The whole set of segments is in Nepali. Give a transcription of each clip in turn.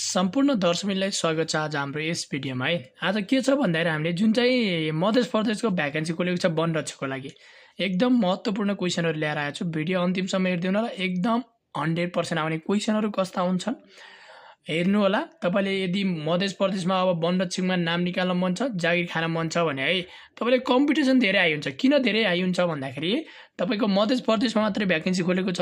सम्पूर्ण दर्शकलाई स्वागत छ आज हाम्रो यस भिडियोमा है। आज के छ भन्दाखेरि हामीले जुन चाहिँ मध्य प्रदेशको भ्याकेन्सी खोलेको छ वन रक्षकको लागि एकदम महत्त्वपूर्ण क्वेशनहरु ल्याएर आएको छु। भिडियो अन्तिमसम्म हेर्दिनु होला। एकदम 100% आउने क्वेशनहरु कस्ता हुन्छन् हेर्नु होला। तपाईले यदि मध्य प्रदेशमा अब वन रक्षकमा नाम निकाल्न मन छ, जागिर खान मन छ भने है तपाईले कम्पिटिसन धेरै हाई हुन्छ। किन धेरै हाई हुन्छ भन्दाखेरि तपाईको मध्य प्रदेशमा मात्रै भ्याकेन्सी खोलेको छ,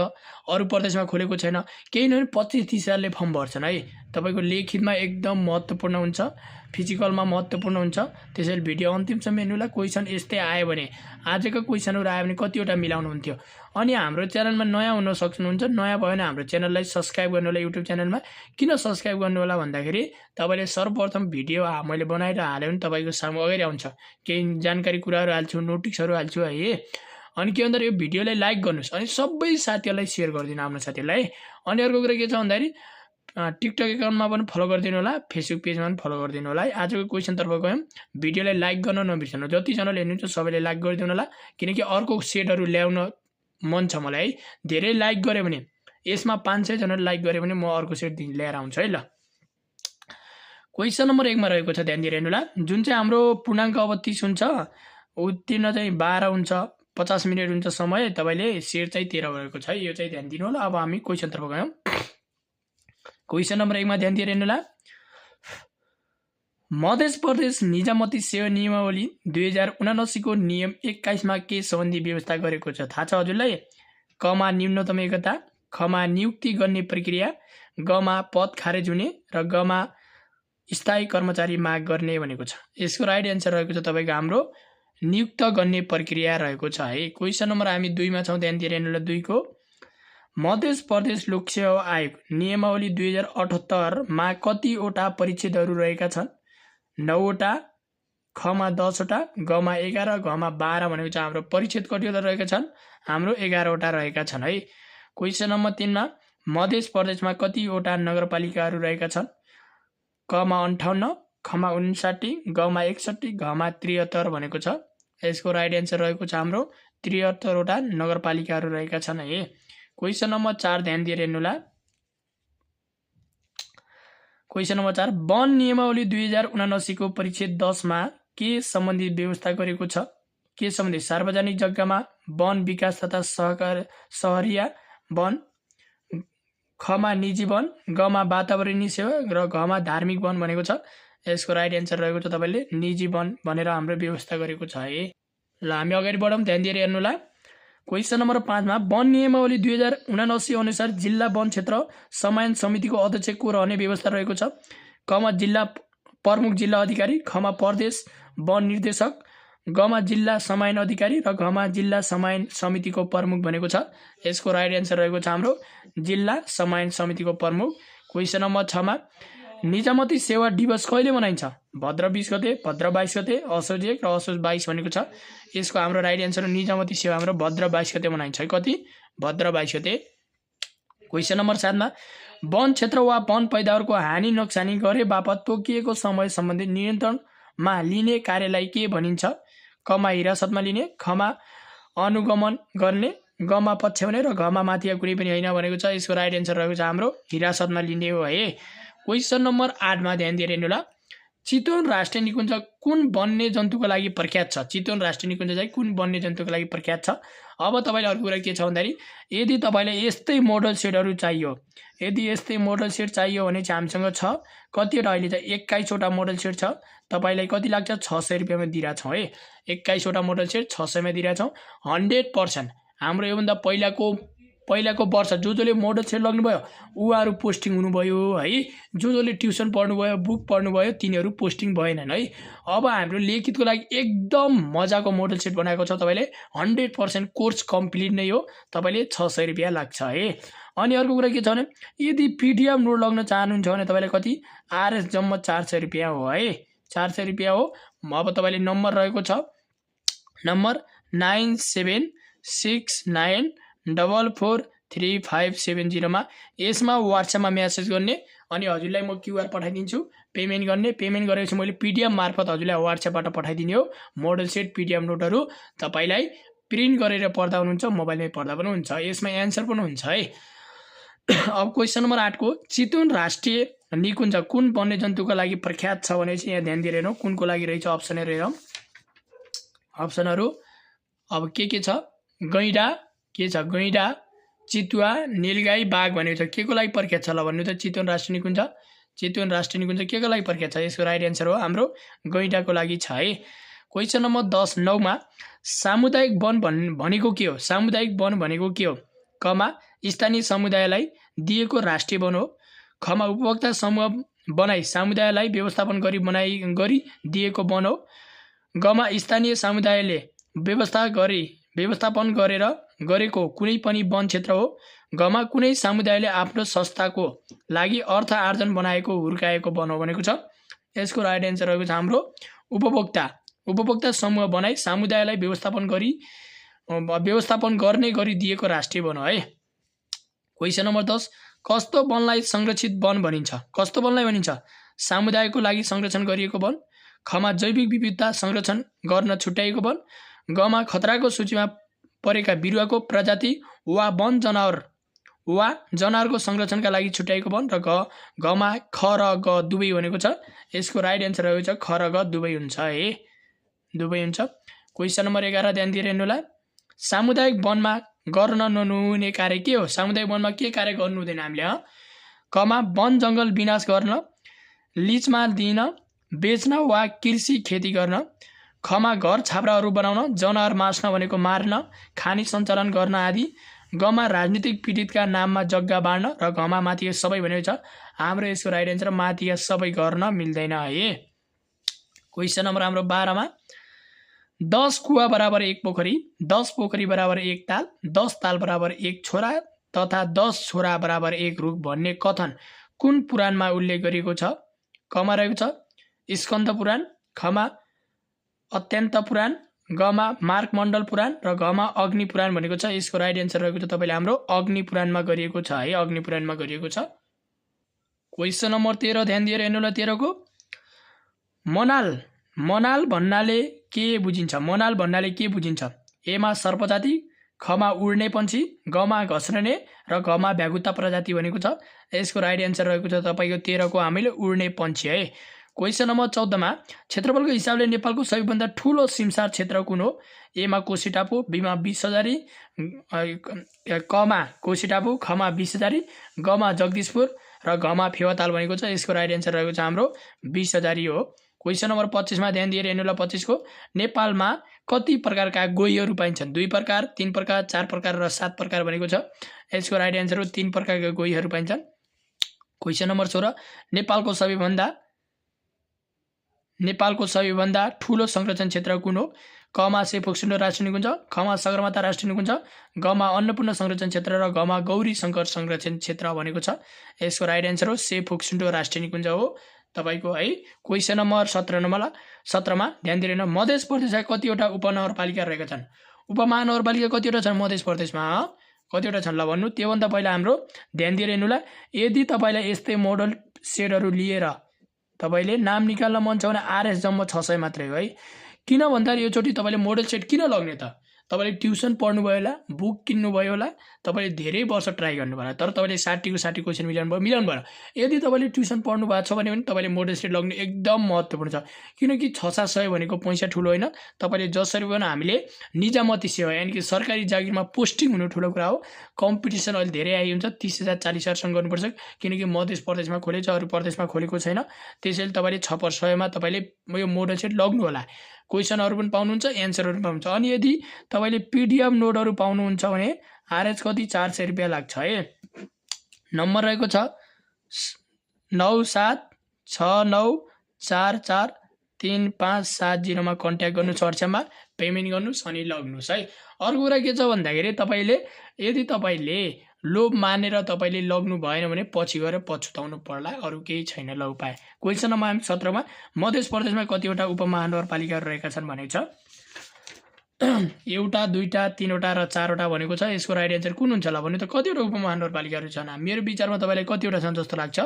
अरु प्रदेशमा खोलेको छैन। केही नभए 25-30 हजारले फर्म भर्छन् है। तपाईको लेखितमा एकदम महत्त्वपूर्ण हुन्छ, फिजिकलमा महत्त्वपूर्ण हुन्छ। त्यसैले भिडियो अन्तिमसम्म हेर्नु होला। क्वेशन यस्तै आयो भने आजको क्वेशनहरु आयो भने कतिवटा मिलाउनु हुन्थ्यो। अनि हाम्रो च्यानलमा नयाँ हुन सक्नुहुन्छ। नयाँ भयो भने हाम्रो च्यानललाई सब्स्क्राइब गर्नु होला। युट्युब च्यानलमा किन सब्स्क्राइब गर्नु होला भन्दाखेरि तपाईले सर्वप्रथम भिडियो मैले बनाएर हाल्यो भने तपाईको सामु अगाडि आउँछ। केही जानकारी कुराहरु हाल्छु, नोटिसहरु हाल्छु है। अनि के भन्दा यो भिडियोलाई लाइक गर्नुस् अनि सबै साथीहरुलाई शेयर गर्दिनु आफ्नो साथीहरुलाई। अनि अर्को कुरा के छ भन्दाखेरि टिकटक एकाउन्टमा पनि फलो गर्दिनु होला, फेसबुक पेजमा पनि फलो गर्दिनु होला है। आजको क्वेशन तर्फ गयौं। भिडियोलाई लाइक गर्न नबिर्सनु। जति जनाले हेर्नुहुन्छ सबैले लाइक गरिदिनु होला किनकि अर्को सेटहरु ल्याउन मन छ मलाई है। धेरै लाइक गरे भने यसमा 500 जनाले लाइक गरे भने म अर्को सेट ल्याएर आउँछु है ल। क्वेशन नम्बर 1 मा रहेको छ, ध्यान दिएर हेर्नु होला। जुन चाहिँ हाम्रो पूर्णाङ्क अब 30 हुन्छ, उत्तीर्ण चाहिँ 12 हुन्छ, 50 मिनेट हुन्छ समय। तपाईले सेट चाहिँ 13 रहेको छ है। यो चाहिँ ध्यान दिनु होला। अब हामी क्वेशन तर्फ गयौं। क्वेशन नम्बर 1 मा ध्यान दिएर हेर्नु होला। मध्य प्रदेश निजामती सेवा नियमावली 2079 को नियम 21 मा के सम्बन्धी व्यवस्था गरेको छ थाहा छ हजुरलाई? कमा न्यूनतम योग्यता, खमा नियुक्ति गर्ने प्रक्रिया, गमा पद खारेज हुने र गमा स्थायी कर्मचारी माग गर्ने भनेको छ। यसको राइट आन्सर रहेको छ तपाईको हाम्रो नियुक्त गर्ने प्रक्रिया रहेको छ है। क्वेशन नम्बर हामी 2 मा छौं। ध्यान दिएर हेर्नु होला। 2 को मध्य प्रदेश लोक सेवा आयोग नियमावली 2078 मा कतिवटा परिच्छेदहरु रहेका छन्? 9 वटा, खमा 10 वटा, गमा 11, गमा 12 भनेको छ। हाम्रो परिच्छेद कतिवटा रहेका छन्? हाम्रो 11 वटा रहेका छन् है। क्वेशन नम्बर 3 मा मध्य प्रदेशमा कतिवटा नगरपालिकाहरु रहेका छन्? कमा 58, खमा 59, गमा 61, घमा 73 भनेको छ। यसको राइट आन्सर रहेको छ हाम्रो 73 वटा नगरपालिकाहरु रहेका छन् है। क्वेशन नम्बर 4 ध्यान दिएर हेर्नु होला। क्वेशन नम्बर 4 वन नियमावली 2079 को परिच्छेद 10 मा के सम्बन्धी व्यवस्था गरेको छ? के सम्बन्धी? सार्वजनिक जग्गामा वन विकास तथा सहरिया वन, खमा निजी वन, गमा वातावरणीय सेवा र घमा धार्मिक वन भनेको छ। यसको राइट आन्सर रहेको छ तपाईले निजी वन भनेर हाम्रो व्यवस्था गरेको छ है। ल हामी अगाडि बढौं। ध्यान दिएर हेर्नु होला। क्वेशन नम्बर 5 मा वन नियमावली 2079 अनुसार जिल्ला वन क्षेत्र समन्वय समितिको अध्यक्ष को रहने व्यवस्था रहेको छ? कमा जिल्ला प्रमुख जिल्ला अधिकारी, खमा प्रदेश वन निर्देशक, गमा जिल्ला समन्वय अधिकारी र घमा जिल्ला समन्वय समितिको प्रमुख भनेको छ। यसको राइट आन्सर रहेको छ हाम्रो जिल्ला समन्वय समितिको प्रमुख। क्वेशन नम्बर 6 मा निजामती सेवा दिवस कहिले मनाइन्छ? भद्र 20 गते, भद्र 22 गते, असोज 1 र असोज 22 भनेको छ। यसको हाम्रो राइट आन्सर निजामती सेवा हाम्रो भद्र 22 गते मनाइन्छ है। कति? भद्र 22 गते। क्वेशन नम्बर 7 मा वन क्षेत्र वा वन पैदावारको हानि नोक्सानी गरे बापत तोकिएको समय सम्बन्धी नियन्त्रणमा लिने कार्यलाई के भनिन्छ? कमा हिरासतमा लिने, खमा अनुगमन गर्ने, गमा पछ्याउने र घमा माथि कुनै पनि हैन भनेको छ। यसको राइट आन्सर रहेको छ हाम्रो हिरासतमा लिने हो है। क्वेशन नम्बर 8 मा ध्यान दिएर हेर्नु होला। चितवन राष्ट्रिय निकुञ्ज कुन वन्य जन्तुको लागि प्रख्यात छ? चितवन राष्ट्रिय निकुञ्ज चाहिँ कुन वन्य जन्तुको लागि प्रख्यात छ? अब तपाईले अर्को कुरा के छ भन्दाखेरि यदि तपाईलाई यस्तै मोडल सेटहरु चाहियो, यदि यस्तै मोडल सेट चाहियो भने चाहिँ हामीसँग छ। कतिवटा अहिले चाहिँ 21 वटा मोडल सेट छ। तपाईलाई कति लाग्छ? 600 रुपैयाँमा दिइरा छौं है। 21 वटा मोडल सेट 600 मा दिइरा छौं। 100% हाम्रो यो भन्दा पहिलाको वर्ष जोले मोडल सेट लग्नु भयो उहाँहरु पोस्टिङ हुनु भयो है। जोले ट्युसन पढ्नु भयो, बुक पढ्नु भयो तिनीहरु पोस्टिङ भएनन् है। अब हाम्रो लेखितको लागि एकदम मजाको मोडल सेट बनाएको छ। तपाईले 100% कोर्स कम्प्लिट नै हो। तपाईले 600 रुपैयाँ लाग्छ है। अनि अर्को कुरा के छ भने यदि पीडीएफ नोट लग्न चाहनुहुन्छ भने तपाईले कति? आरएस जम्मा 400 रुपैयाँ हो है। 400 रुपैयाँ हो। अब तपाईले नम्बर रहेको छ नम्बर 9769443570 मा यसमा व्हाट्सएपमा मेसेज गर्ने अनि हजुरलाई म क्यूआर पठाइदिन्छु। पेमेन्ट गर्ने, पेमेन्ट गरेपछि मैले पीडीएफ मार्फत हजुरलाई व्हाट्सएपबाट पठाइदिने हो। मोडल सेट पीडीएफ नोटहरु तपाईलाई प्रिन्ट गरेर पढ्दा हुनुहुन्छ, मोबाइलमै पढ्दा पनि हुन्छ। यसमा एन्सर पनि हुन्छ है। अब क्वेसन नम्बर 8 को चितवन राष्ट्रिय निकुञ्ज कुन वन्यजन्तुको लागि प्रख्यात छ भने चाहिँ यहाँ ध्यान दिएर हेरौँ कुनको लागि रहेछ अप्सनहरू हेरौँ। अप्सनहरू अब के छ गैंडा के छ गैंडा चितुवा नीलगाई बाघ भनेको छ के को लागि प्रख्यात छ ल भन्नु त चितवन राष्ट्रिय निकुञ्ज के को लागि प्रख्यात छ यसको राइट एन्सर हो हाम्रो गैंडाको लागि छ है। क्वेसन नम्बर 10 9 मा सामुदायिक वन भनेको के हो सामुदायिक वन भनेको के हो कमा स्थानीय समुदायलाई दिएको राष्ट्रिय वन हो खमा उपभोक्ता समूह बनाई समुदायलाई व्यवस्थापन गरी दिएको वन हो गमा स्थानीय समुदायले व्यवस्थापन गरेको कुनै पनि वन क्षेत्र हो गमा कुनै समुदायले आफ्नो संस्थाको लागि अर्थ आर्जन बनाएको हुर्काएको वन हो भनेको छ। यसको राइट एन्सर रहेको छ हाम्रो उपभोक्ता समूह बनाई समुदायलाई व्यवस्थापन गर्ने गरी दिएको राष्ट्रिय वन हो है। क्वेसन नम्बर 10 कस्तो वनलाई संरक्षित वन भनिन्छ कस्तो वनलाई भनिन्छ समुदायको लागि संरक्षण गरिएको वन खमा जैविक विविधता संरक्षण गर्न छुट्याइएको वन गमा खतराको सूचीमा परेका बिरुवाको प्रजाति वा वन जनावरको संरक्षणका लागि छुट्याइएको वन र गमा ख र ग दुवै भनेको छ। यसको राइट एन्सर रहेको छ ख र ग दुवै हुन्छ है दुवै हुन्छ। क्वेसन नम्बर 11 ध्यान दिएर हेर्नुला सामुदायिक वनमा गर्न नहुने कार्य के हो सामुदायिक वनमा के कार्य गर्नु हुँदैन हामीले कमा वन जङ्गल विनाश गर्न लिजमा दिन बेच्न वा कृषि खेती गर्न खमा घर छाप्राहरू बनाउन जनावर मार्न भनेको मार्न खानी सञ्चालन गर्न आदि गमा राजनीतिक पीडितका नाममा जग्गा बाँड्न र घमा माथि सबै भनेको छ हाम्रो यसको राइट एन्सर माथि सबै गर्न मिल्दैन है। क्वेसन नम्बर हाम्रो 12 मा 10 कुवा बराबर 1 पोखरी 10 पोखरी बराबर 1 ताल 10 ताल बराबर 1 छोरा तथा 10 छोरा बराबर 1 रुख भन्ने कथन कुन पुराणमा उल्लेख गरिएको छ कमा रहेको छ स्कन्द पुराण खमा अत्यन्त पुराण गमा मार्कमण्डल पुराण र गमा अग्नि पुराण भनेको छ। यसको राइट एन्सर रहेको छ तपाईले हाम्रो अग्नि पुराणमा गरिएको छ है अग्नि पुराणमा गरिएको छ। क्वेसन नम्बर 13 ध्यान दिएर हेर्नु ल 13 को मनाल भन्नाले के बुझिन्छ एमा सर्पजाति खमा उड्ने पंक्षी गमा घस्रने र गमा भ्यागुता प्रजाति भनेको छ। यसको राइट एन्सर रहेको छ तपाईको 13 को हामीले उड्ने पंक्षी है। क्वेसन नम्बर 14 मा क्षेत्रफलको हिसाबले नेपालको सबैभन्दा ठूलो सिमसार क्षेत्र कुन हो एमा कोशी टापु बीमा 20,000 कमा कोशी टापु खमा 20,000 गमा जगदीशपुर र घमा फेवाताल भनेको छ। यसको राइट एन्सर रहेको छ हाम्रो 20,000 हो। क्वेसन नम्बर 25 मा ध्यान दिएर हेर्नु ल 25 को नेपालमा कति प्रकारका गोहीहरू पाइन्छन् 2 प्रकार 3 प्रकार 4 प्रकार र 7 प्रकार भनेको छ। यसको राइट एन्सर हो 3 प्रकारका गोहीहरू पाइन्छन्। क्वेसन नम्बर 16 नेपालको सबैभन्दा ठूलो संरक्षण क्षेत्र कुन हो कमा सेफोक्सुन्डो राष्ट्रिय निकुञ्ज खमा सगरमाथा राष्ट्रिय निकुञ्ज गमा अन्नपूर्ण संरक्षण क्षेत्र र गमा गौरी शंकर संरक्षण क्षेत्र भनेको छ। यसको राइट एन्सर हो सेफोक्सुन्डो राष्ट्रिय निकुञ्ज हो तपाईको है। क्वेसन नम्बर 17 मा ध्यान दिएर मध्य प्रदेशमा कतिवटा उपनगरपालिका रहेका छन् उपमहानगरपालिका कतिवटा छन् मध्य प्रदेशमा कतिवटा छन् ल भन्नु त्योभन्दा पहिला हाम्रो ध्यान दिएर हेर्नु ल यदि तपाईलाई यस्तै मोडल सेटहरू लिएर तपाईले नाम निकाल्न मन छ भने आरएस जम्मा 600 मात्रै हो है। किन भन्दा यो चोटी तपाईले मोडल सेट किन लग्ने त तपाईले ट्युसन पढ्नु भयो होला बुक किन्नु भयो होला तपाईले धेरै वर्ष ट्राई गर्नु भयो तर तपाईले 60 को 60 क्वेशन मिलाउनु भयो यदि तपाईले ट्युसन पढ्नु भएको छ भने तपाईले मोडल सेट लग्नु एकदम महत्त्वपूर्ण छ किनकि 600 भनेको पैसा ठुलो हैन तपाईले जसरी पनि हामीले निजामती सेवा यानी कि सरकारी जागिरमा पोस्टिङ हुनु ठुलो कुरा हो। कम्पिटिसन अहिले धेरै आइ हुन्छ 30,000 40,000 सँग गर्नुपर्छ किनकि मध्य प्रदेशमा खोलेछ अरु प्रदेशमा खोलेको छैन त्यसैले तपाईले 6% मा तपाईले यो मोडल सेट लग्नु होला। क्वेशनहरु पनि पाउनुहुन्छ एन्सरहरु पनि पाउनुहुन्छ अनि यदि तपाईले पीडीएफ नोटहरु पाउनुहुन्छ भने आरएच कति 400 रुपैयाँ लाग्छ है। नम्बर रहेको छ 9769443570 मा कन्ट्याक्ट गर्नु WhatsApp मा पेमेन्ट गर्नुस् अनि लग्नुस् है। अर्को कुरा के छ भन्दाखेरि तपाईले यदि तपाईले लोभ मानेर तपाईले लग्नु भएन भने पछि गएर पछुताउनु पर्ला अरु केही छैन ल उपाय। क्वेशन नम्बर 17 मा मध्य प्रदेशमा कतिवटा उपमहानगरपालिकाहरु रहेका छन् भनेको छ एउटा दुईटा तीनवटा र चारवटा भनेको छ। यसको राइट आन्सर कुन हुन्छ ल भने त कतिवटा उपमहानगरपालिकाहरु छन् मेरो विचारमा तपाईलाई कतिवटा छन् जस्तो लाग्छ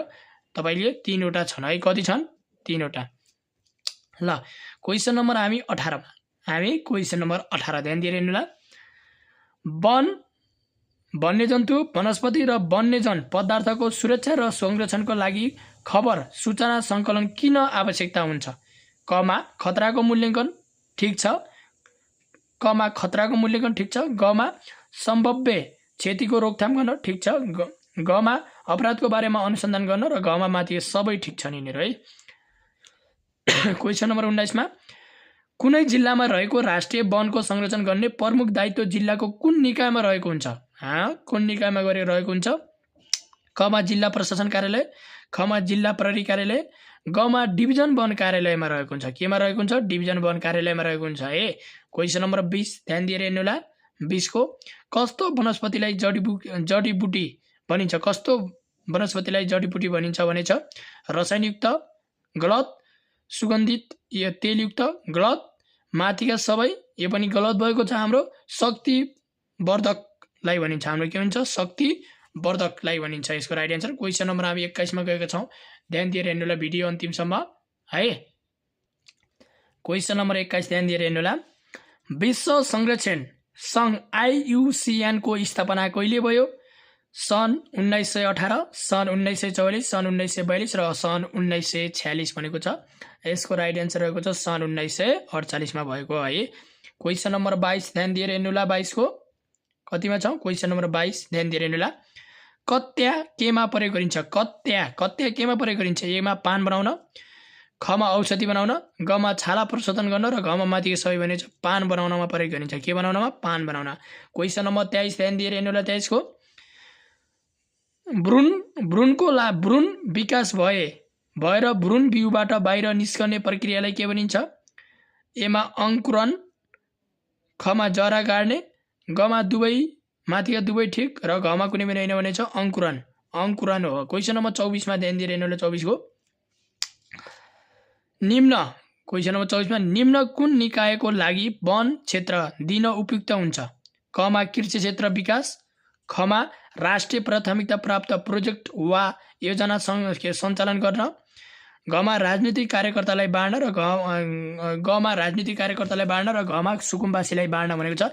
तपाईले तीनवटा छन् है। कति छन् तीनवटा ल। क्वेशन नम्बर हामी 18 मा क्वेशन नम्बर 18 ध्यान दिएर हेर्नु ल। वन वन्यजन्तु वनस्पति र वन्यजन पदार्थको सुरक्षा र संरक्षणको लागि खबर सूचना सङ्कलन किन आवश्यकता हुन्छ? कमा खतराको मूल्याङ्कन ठिक छ, कमा खतराको मूल्याङ्कन ठिक छ, गमा सम्भाव्य क्षतिको रोकथाम गर्न ठिक छ, गमा अपराधको बारेमा अनुसन्धान गर्न र गमा माथि सबै ठिक छन् यिनीहरू है। क्वेसन नम्बर 19 मा कुनै जिल्लामा रहेको राष्ट्रिय वनको संरक्षण गर्ने प्रमुख दायित्व जिल्लाको कुन निकायमा रहेको हुन्छ? कुन निकायमा रहेको हुन्छ? कमा जिल्ला प्रशासन कार्यालय, खमा जिल्ला प्रहरी कार्यालय, गमा डिभिजन वन कार्यालयमा रहेको हुन्छ। केमा रहेको हुन्छ? डिभिजन वन कार्यालयमा रहेको हुन्छ है। क्वेसन नम्बर 20 ध्यान दिएर हेर्नु होला। 20 को कस्तो वनस्पतिलाई जडीबुटी भनिन्छ? कस्तो वनस्पतिलाई जडीबुटी भनिन्छ भने छ रसायनयुक्त गलत, सुगन्धित तेलयुक्त गलत, माथिका सबै यो पनि गलत भएको छ हाम्रो। शक्तिवर्धकलाई भनिन्छ हाम्रो के भन्छ? शक्तिवर्धकलाई भनिन्छ यसको राइट एन्सर। क्वेसन नम्बर हामी 21 मा गएका छौँ, ध्यान दिएर हेर्नु होला भिडियो अन्तिमसम्म है। क्वेसन नम्बर 21 ध्यान दिएर हेर्नु होला। विश्व संरक्षण सङ्घ IUCN को स्थापना कहिले भयो? सन् 1918, सन् 1944, सन् 1942 र सन् 1946 भनेको छ। यसको राइट एन्सर रहेको छ सन् 1948 मा भएको है। क्वेसन नम्बर 22 ध्यान दिएर हेर्नु होला। 22 को कतिमा छ? क्वेसन नम्बर 22 ध्यान दिएर हेर्नु होला। कत्या केमा प्रयोग गरिन्छ? कत्या केमा प्रयोग गरिन्छ? एमा पान बनाउन, खमा औषधि बनाउन, गमा छाला प्रशोधन गर्न र घमा माथि सबै भनेको छ पान बनाउनमा प्रयोग गरिन्छ। के बनाउनमा? पान बनाउन। क्वेसन नम्बर 23 ध्यान दिएर हेर्नु होला। 23 को भ्रूण विकास भएर भ्रूण बिउबाट बाहिर निस्कने प्रक्रियालाई के भनिन्छ? एमा अंकुरण, खमा जरा गाड्ने, गमा दुवै माथिका दुवै ठिक र घमा कुनै पनि होइन भनेछ अंकुरण हो। क्वेसन नम्बर 24 मा ध्यान दिएर हेर्नु होला। 24 को निम्न क्वेसन नम्बर 24 मा निम्न कुन निकायको लागि वन क्षेत्र दिन उपयुक्त हुन्छ? कमा कृषि क्षेत्र विकास, खमा राष्ट्रिय प्राथमिकता प्राप्त प्रोजेक्ट वा योजना सञ्चालन गर्न, गमा राजनीतिक कार्यकर्तालाई बाँड्न र गमा राजनीतिक कार्यकर्तालाई बाँड्न र घमा सुकुम्बासीलाई बाँड्न भनेको छ।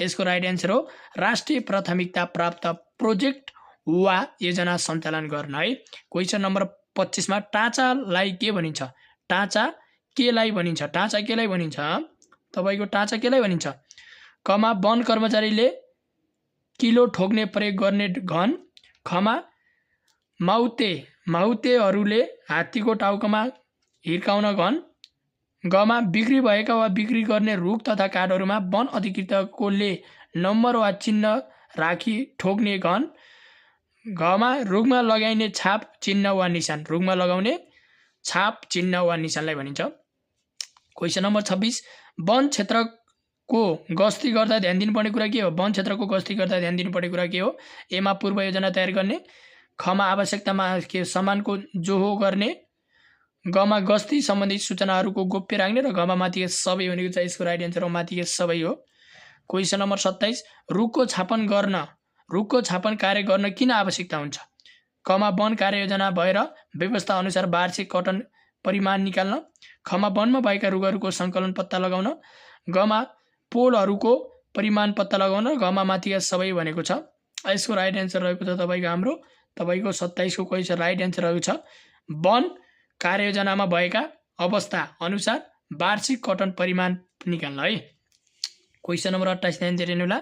यसको राइट एन्सर हो राष्ट्रिय प्राथमिकता प्राप्त प्रोजेक्ट वा योजना सञ्चालन गर्न है। क्वेसन नम्बर 25 मा टाँचालाई के भनिन्छ? टाँचा केलाई भनिन्छ? टाँचा केलाई भनिन्छ? तपाईको टाँचा केलाई भनिन्छ? कमा वन कर्मचारीले किलो ठोक्ने प्रयोग गर्ने घन, खमा माउतेहरूले हात्तीको टाउकोमा हिर्काउन घन, गमा बिक्री भएका वा बिक्री गर्ने रुख तथा काठहरूमा वन अधिकृतकोले नम्बर वा चिन्ह राखी ठोक्ने घन, घमा रुखमा लगाइने छाप चिन्ह वा निशान, रुखमा लगाउने छाप चिन्ह वा निशानलाई भनिन्छ। क्वेसन नम्बर 26 वन क्षेत्रको गस्ती गर्दा ध्यान दिनुपर्ने कुरा के हो? वन क्षेत्रको गस्ती गर्दा ध्यान दिनुपर्ने कुरा के हो? एमा पूर्व योजना तयार गर्ने, खमा आवश्यकतामा के सामानको जोहो गर्ने, गमा गस्ती सम्बन्धी सूचनाहरूको गोप्य राख्ने र गमा माथि सबै भनेको छ। यसको राइट एन्सर हो माथि सबै हो। क्वेसन नम्बर 27 रुखको छापन कार्य गर्न किन आवश्यकता हुन्छ? कमा वन कार्ययोजना भएर व्यवस्था अनुसार वार्षिक कटन परिमाण निकाल्न, खमा वनमा भएका रुखहरूको सङ्कलन पत्ता लगाउन, गमा पोलहरूको परिमाण पत्ता लगाउन, गमा माथि सबै भनेको छ। यसको राइट एन्सर रहेको छ तपाईको 27 को क्वेसन राइट एन्सर रहेको छ वन कार्ययोजनामा भएका अवस्था अनुसार वार्षिक कटन परिमाण निकाल्न है। क्वेसन नम्बर 28 ध्यान दिएर हेर्नु होला।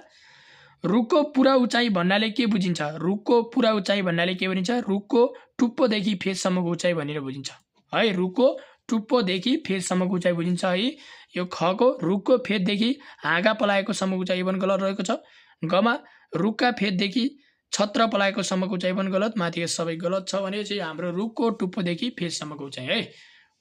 रुखको पुरा उचाइ भन्नाले के बुझिन्छ? रुखको पुरा उचाइ भन्नाले के भनिन्छ? रुखको टुप्पोदेखि फेदसम्मको उचाइ भनेर बुझिन्छ है। रुखको टुप्पोदेखि फेदसम्मको उचाइ बुझिन्छ है। यो खको रुखको फेददेखि हाँगा पलाएको सम्मको उचाइ पनि गलत रहेको छ। गमा रुखका फेददेखि छत्र पलाएको सम्मको उचाइ पनि गलत, माथि सबै गलत छ भने चाहिँ हाम्रो रुखको टुप्पोदेखि फेदसम्मको उचाइ है।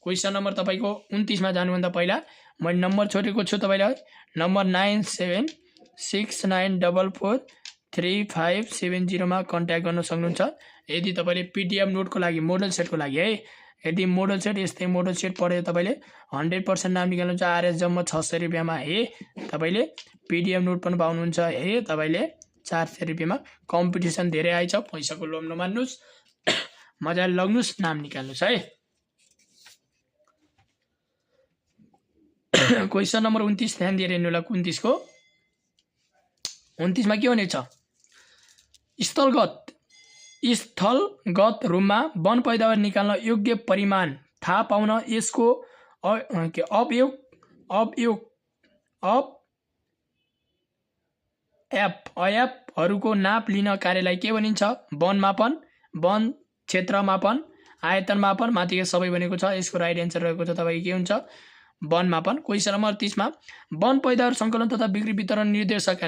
क्वेसन नम्बर तपाईको 29 मा जानुभन्दा पहिला मैले नम्बर छोडेको छु तपाईलाई। नम्बर 9776944570 मा कन्ट्याक्ट गर्न सक्नुहुन्छ। यदि तपाईले PDF नोटको लागि मोडल सेटको लागि है, यदि मोडल सेट यस्तै मोडल सेट पढेर तपाईले 100% नाम निकाल्नुहुन्छ RS जम्मा 600 रुपैयाँमा है तपाईले PDF नोट पनि पाउनुहुन्छ है। तपाईले 400 रुपैयाँमा कम्पिटिसन धेरै आइछ, पैसाको लोभ नमान्नुस्, मजाले लग्नुस्, नाम निकाल्नुस् है। क्वेसन नम्बर 29 ध्यान दिएर हेर्नु होला। 29 को 29 मा के भनेको छ? स्थलगत रूपमा वन पैदावार निकाल्न योग्य परिमाण थाहा पाउन यसको अयापहरूको नाप लिन कार्यलाई के भनिन्छ? वन मापन, वन क्षेत्र मापन, आयतन मापन, माथिको सबै भनेको छ। यसको राइट एन्सर रहेको छ तपाईँको के हुन्छ? वन मापन। क्वेसन नम्बर 30 मा वन पैदावार सङ्कलन तथा बिक्री वितरण निर्देशिका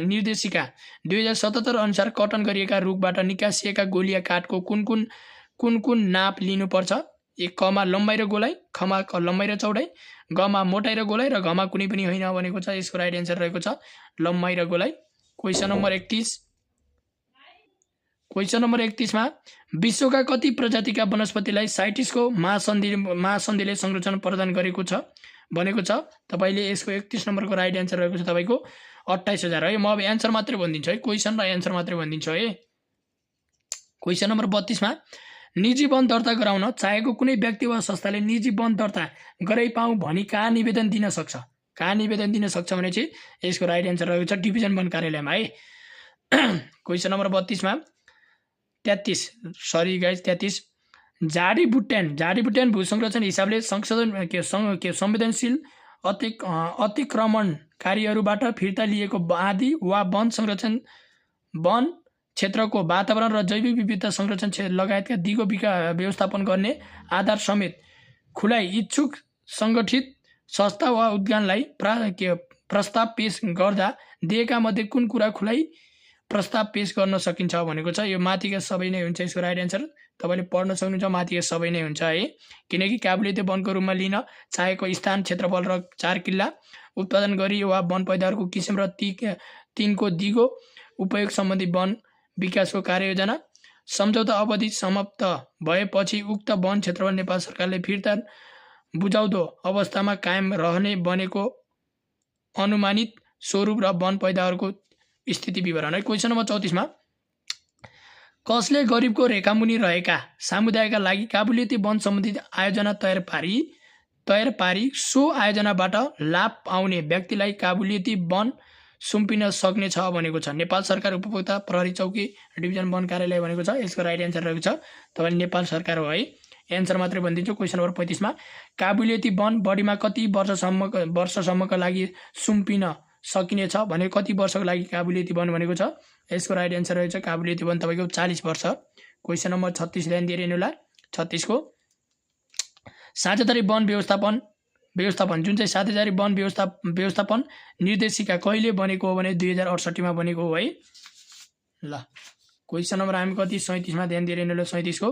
2077 अनुसार कटन गरिएका रुखबाट निकासिएका गोलिया काठको कुन कुन नाप लिनुपर्छ? एक कमा लम्बाइ र गोलाइ, खमा लम्बाइ र चौडाइ, गमा मोटाइ र गोलाइ र घमा कुनै पनि होइन भनेको छ। यसको राइट एन्सर रहेको छ लम्बाइ र गोलाइ। क्वेसन नम्बर 31 मा विश्वका कति प्रजातिका वनस्पतिलाई साइटिसको महासन्धिले संरक्षण प्रदान गरेको छ भनेको छ? तपाईले यसको 31 नम्बरको राइट एन्सर रहेको छ तपाईको 28,000 है। म अब एन्सर मात्रै भनिदिन्छु है, क्वेसन र एन्सर मात्रै भनिदिन्छु है। क्वेसन नम्बर 32 मा निजी वन दर्ता गराउन चाहेको कुनै व्यक्ति वा संस्थाले निजी वन दर्ता गराइ पाऊँ भनी कहाँ निवेदन दिन सक्छ? कहाँ निवेदन दिन सक्छ भने चाहिँ यसको राइट एन्सर रहेको छ डिभिजन वन कार्यालयमा है। क्वेसन नम्बर 32 मा 33 झाडीबुट्यान भूसंरक्षण हिसाबले संवेदनशील अतिक्रमणकारीहरूबाट फिर्ता लिएको आदि वा वन संरक्षण वन क्षेत्रको वातावरण र जैविक विविधता संरक्षण लगायतका दिगो व्यवस्थापन गर्ने आधार समेत खुलाई इच्छुक सङ्गठित संस्था वा उद्यानलाई प्रस्ताव पेश गर्दा दिएका मध्ये कुन कुरा खुलाई प्रस्ताव पेश गर्न सकिन्छ भनेको छ? यो माथिका सबै नै हुन्छ। यसको राइट एन्सर तपाईले पढ्न सक्नुहुन्छ, माथिका सबै नै हुन्छ है। किनकि काबुलियत वनको रूपमा लिन चाहेको स्थान, क्षेत्रफल र 4 किल्ला उत्पादन गरी वा वन पैदावारको किसिम र तिनको दिगो उपयोग सम्बन्धी वन विकासको कार्ययोजना सम्झौता अवधि समाप्त भएपछि उक्त वन क्षेत्रमा नेपाल सरकारले फिर्ता बुझाउँदो अवस्थामा कायम रहने बनेको अनुमानित स्वरूप र वन पैदावारको स्थिति विवरण है। क्वेसन नम्बर 34 मा कसले गरिबको रेखामुनि रहेका समुदायका लागि काबुलियती वन सम्बन्धी आयोजना तयार पारी सो आयोजनाबाट लाभ पाउने व्यक्तिलाई काबुलियती वन सुम्पिन सक्ने छ भनेको छ? नेपाल सरकार उपभोक्ता प्रहरी चौकी डिभिजन वन कार्यालय भनेको छ। यसको राइट एन्सर रहेको छ तपाईले नेपाल सरकार हो है। एन्सर मात्रै भनिदिन्छु। क्वेसन नम्बर 35 मा काबुलियती वन बढीमा कति वर्षसम्मका लागि सुम्पिन सकिने छ भने कति वर्षको लागि काबुलियती वन भनेको छ? यसको राइट एन्सर रहेछ काबुलियती वन तपाईको 40 वर्ष। क्वेसन नम्बर 36 ध्यान दिएर हेर्नु होला। 36 को साझेदारी वन व्यवस्थापन जुन चाहिँ साझेदारी वन व्यवस्थापन निर्देशिका कहिले बनेको हो भने 2068 मा बनेको हो है। ल क्वेसन नम्बर हामी कति 37 मा ध्यान दिएर हेर्नु होला। 37 को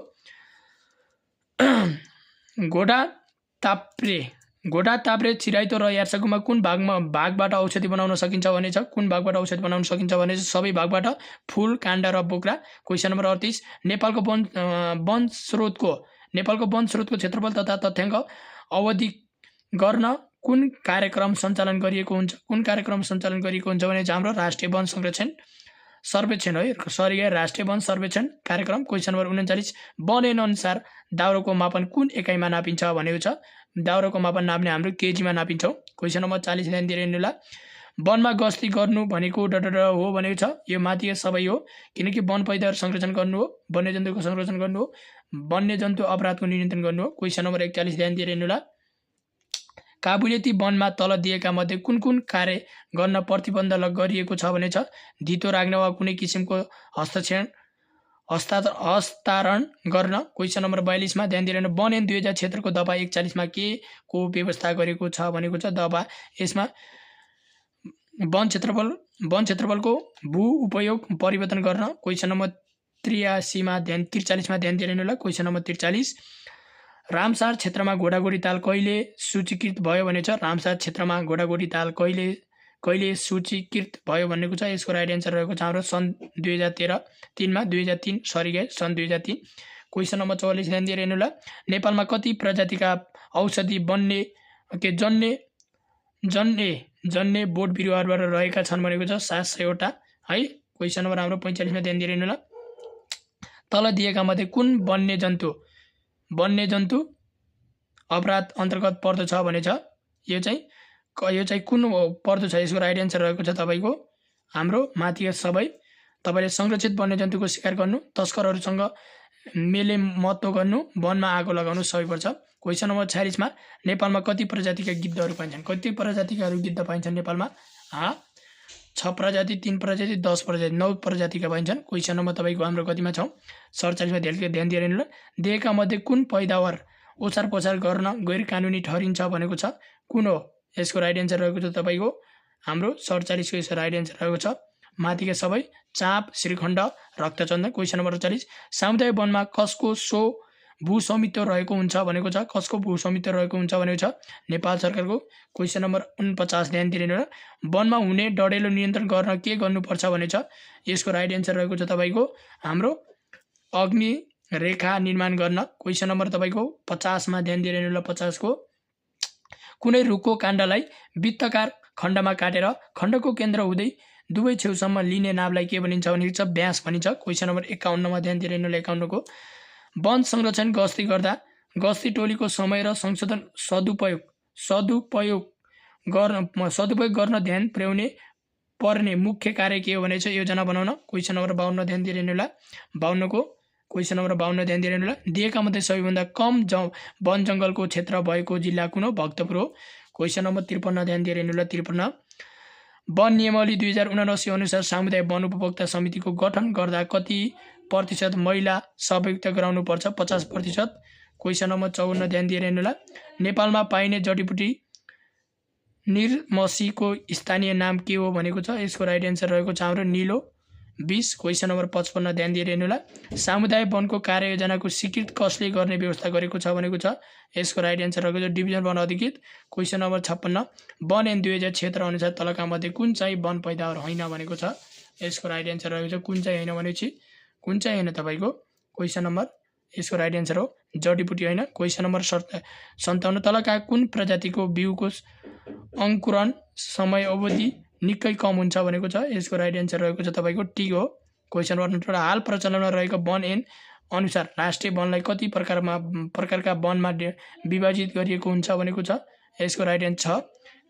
घोडा ताप्रे चिराइतो र यार्साकुमा कुन भागबाट औषधि बनाउन सकिन्छ भने छ? कुन भागबाट औषधि बनाउन सकिन्छ भने सबै भागबाट, फूल, काण्ड र बोक्रा। क्वेसन नम्बर 38 नेपालको वन स्रोतको क्षेत्रफल तथा तथ्याङ्क अवधि गर्न कुन कार्यक्रम सञ्चालन गरिएको हुन्छ? कुन कार्यक्रम सञ्चालन गरिएको हुन्छ भने हाम्रो राष्ट्रिय वन सर्वेक्षण है। राष्ट्रिय वन सर्वेक्षण कार्यक्रम। क्वेसन नम्बर 39 वन ऐन अनुसार दाउराको मापन कुन एकाइमा नापिन्छ भनेको छ? दाउराको मापन नाप्ने हाम्रो केजीमा नापिन्छ। क्वेसन नम्बर 40 ध्यान दिएर हेर्नु होला। वनमा गस्ती गर्नु भनेको हो भनेको छ। यो माथि सबै हो किनकि वन पैदावार संरक्षण गर्नु हो, वन्यजन्तुको संरक्षण गर्नु हो, वन्यजन्तु अपराधको नियन्त्रण गर्नु हो। क्वेसन नम्बर 41 ध्यान दिएर हेर्नु होला। काबुलियती वनमा तल दिएका मध्ये कुन कार्य गर्न प्रतिबन्ध गरिएको छ भने छ? धितो राख्न वा कुनै किसिमको हस्तान्तरण गर्न। क्वेसन नम्बर 42 मा ध्यान दिएर वन ऐन 2000 क्षेत्रको दफा 41 मा के को व्यवस्था गरेको छ भनेको छ? दफा यसमा वन क्षेत्रफलको भू उपयोग परिवर्तन गर्न। क्वेसन नम्बर 43 मा ध्यान दिएर हेर्नु होला। क्वेसन नम्बर 43 रामसार क्षेत्रमा घोडाघोडी ताल कहिले सूचीकृत भयो भने छ? रामसार क्षेत्रमा घोडाघोडी ताल कहिले सूचीकृत भयो भनेको छ? यसको राइट एन्सर रहेको छ हाम्रो सन् 2003। क्वेसन नम्बर 44 ध्यान दिएर हेर्नु होला। नेपालमा कति प्रजातिका औषधि जन्ने बोट बिरुवाहरूबाट रहेका छन् भनेको छ? 700 वटा है। क्वेसन नम्बर हाम्रो 45 मा ध्यान दिएर हेर्नु होला। तल दिएका मध्ये कुन वन्यजन्तु अपराध अन्तर्गत पर्दछ भने छ? यो चाहिँ कुन पर्दछ? यसको राइट एन्सर रहेको छ तपाईको हाम्रो माथिका सबै तपाईले संरक्षित वन्यजन्तुको शिकार गर्नु, तस्करहरूसँग मेले महत्व गर्नु, वनमा आगो लगाउनु सबै पर्छ। क्वेसन नम्बर 46 मा नेपालमा कति प्रजातिका गिद्धहरू पाइन्छन्? कति प्रजातिका गिद्ध पाइन्छन् नेपालमा? 6 प्रजाति, 3 प्रजाति, 10 प्रजाति, 9 प्रजातिका पाइन्छन्। क्वेसन नम्बर तपाईको हाम्रो कतिमा छौं? 47 मा ध्यान दिएर हेर्नु ल। दिएका मध्ये कुन पैदावार ओछार पछार गर्न गैर कानुनी ठहरिन्छ भनेको छ? कुन हो? यसको राइट एन्सर रहेको छ तपाईको हाम्रो 47 को यसको राइट एन्सर रहेको छ माथिका सबै चाँप, श्रीखण्ड, रक्तचन्दन। क्वेसन नम्बर 48 सामुदायिक वनमा कसको सो भू स्वामित्व रहेको हुन्छ भनेको छ? कसको भू स्वामित्व रहेको हुन्छ भनेको छ? नेपाल सरकारको। क्वेसन नम्बर 49 ध्यान दिनु र। वनमा हुने डढेलो नियन्त्रण गर्न के गर्नुपर्छ भने छ? यसको राइट एन्सर रहेको छ तपाईको हाम्रो अग्नि रेखा निर्माण गर्न। क्वेसन नम्बर तपाईको 50 मा ध्यान दिएर हेर्नु ल। 50 को कुनै रुखको काण्डलाई वृत्ताकार खण्डमा काटेर खण्डको केन्द्र हुँदै दुवै छेउसम्म लिने नाभलाई के भनिन्छ भनेको छ? व्यास भनिन्छ। क्वेसन नम्बर 51 मा ध्यान दिएर हेर्नु ल। 51 को वन संरक्षण गस्ती गर्दा गस्ती टोलीको समय र संशोधन सदुपयोग गर्न ध्यान पुर्याउने पर्ने मुख्य कार्य के हो भने चाहिँ योजना बनाउन। क्वेसन नम्बर 52 ध्यान दिएर हेर्नु ल। 52 को क्वेसन नम्बर 52 ध्यान दिएर हेर्नु ल। दिएका मध्ये सबैभन्दा कम वन जङ्गलको क्षेत्र भएको जिल्ला कुन हो? भक्तपुर हो। क्वेसन नम्बर 53 ध्यान दिएर हेर्नु ल। 53 वन नियमावली 2079 अनुसार सामुदायिक वन उपभोक्ता समितिको गठन गर्दा कति प्रतिशत महिला सहभागिता गराउनु पर्छ? 50%। क्वेसन नम्बर 54 ध्यान दिएर हेर्नु ल। नेपालमा पाइने जडीबुटी निर्मसीको स्थानीय नाम के हो भनेको छ? यसको राइट एन्सर रहेको छ हाम्रो निलो 20। क्वेसन नम्बर 55 ध्यान दिएर हेर्नु ल। सामुदायिक वनको कार्ययोजनाको स्वीकृत कसले गर्ने व्यवस्था गरेको छ भनेको छ? यसको राइट एन्सर रहेको छ डिभिजन वन अधिकृत। क्वेसन नम्बर 56 वन एन 2000 क्षेत्र अनुसार तलका मध्ये कुन चाहिँ वन पैदावार होइन भनेको छ? यसको राइट एन्सर रहेको छ कुन चाहिँ होइन भनेपछि कुन चाहिँ होइन तपाईको क्वेसन नम्बर यसको राइट एन्सर हो जडीबुटी होइन। क्वेसन नम्बर 57 तलका कुन प्रजातिको बिउको अंकुरण समय अवधि निकै कम हुन्छ भनेको छ? यसको राइट एन्सर रहेको छ तपाईको टी हो। क्वेसन नम्बर हाल प्रचलनमा रहेको वन एन अनुसार राष्ट्रिय वनलाई कति प्रकारका वनमा विभाजित गरिएको हुन्छ भनेको छ? यसको राइट एन्सर छ।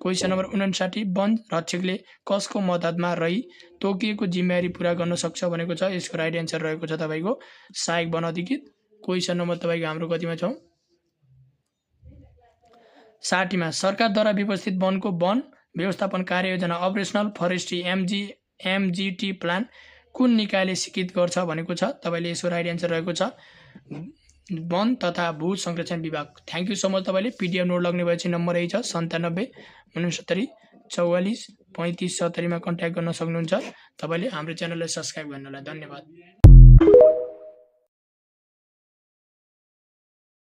क्वेसन नम्बर 59 वन रक्षकले कसको मद्दतमा रही तोकिएको जिम्मेवारी पूरा गर्न सक्छ भनेको छ? यसको राइट एन्सर रहेको छ तपाईको सहायक वन अधिकृत। क्वेसन नम्बर तपाईको हाम्रो कतिमा छौं? 60 मा सरकारद्वारा व्यवस्थित वनको वन व्यवस्थापन कार्ययोजना अपरेशनल फरेस्ट्री एमजीटी प्लान कुन निकायले स्वीकृत गर्छ भनेको छ? तपाईले यसको राइट एन्सर रहेको छ वन तथा भू संरक्षण विभाग। Thank you so much. तपाईले पीडीएफ नोट लग्ने भएपछि नम्बर यही छ 97 69 44 35 70 मा कन्ट्याक्ट गर्न सक्नुहुन्छ। तपाईले हाम्रो च्यानललाई सब्स्क्राइब गर्नुलाई धन्यवाद।